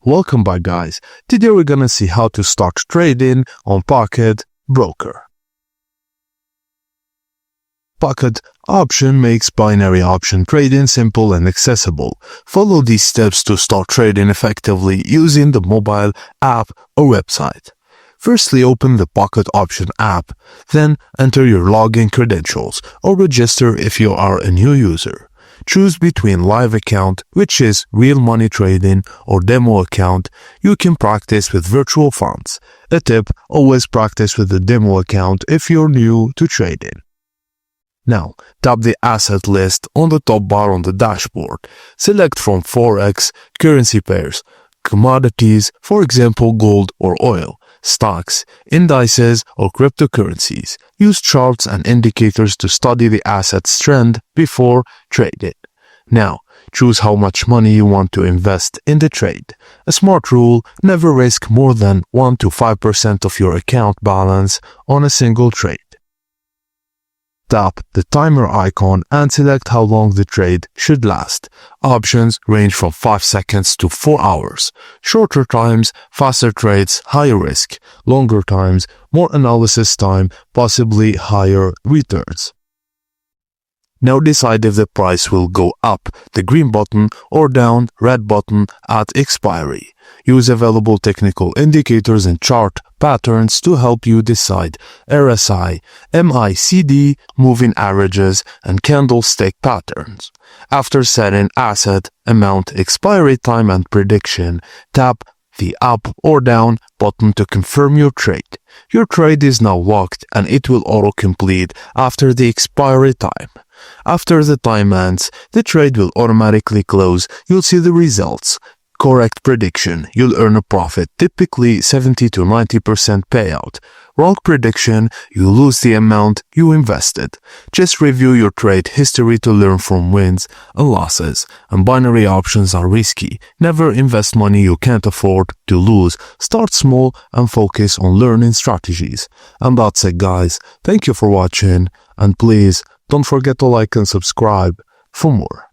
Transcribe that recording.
Welcome back, guys. Today we're gonna see how to start trading on Pocket Broker. Pocket Option makes binary option trading simple and accessible. Follow these steps to start trading effectively using the mobile app or website. Firstly, open the Pocket Option app, then enter your login credentials or register if you are a new user. Choose between live account, which is real money trading, or demo account. You can practice with virtual funds. A tip, always practice with the demo account if you're new to trading. Now, tap the asset list on the top bar on the dashboard. Select from Forex, currency pairs, commodities, for example gold or oil, stocks, indices, or cryptocurrencies. Use charts and indicators to study the asset's trend before trading. Now, choose how much money you want to invest in the trade. A smart rule, never risk more than 1 to 5% of your account balance on a single trade. Tap the timer icon and select how long the trade should last. Options range from 5 seconds to 4 hours. Shorter times, faster trades, higher risk. Longer times, more analysis time, possibly higher returns. Now decide if the price will go up, the green button, or down, red button, at expiry. Use available technical indicators and chart patterns to help you decide. RSI, MACD, moving averages, and candlestick patterns. After setting asset, amount, expiry time, and prediction, tap the up or down button to confirm your trade. Your trade is now locked and it will auto-complete after the expiry time. After the time ends, the trade will automatically close. You'll see the results. Correct prediction, you'll earn a profit, typically 70 to 90% payout. Wrong prediction, you lose the amount you invested. Just review your trade history to learn from wins and losses. And binary options are risky. Never invest money you can't afford to lose. Start small and focus on learning strategies. And that's it, guys. Thank you for watching, and please don't forget to like and subscribe for more.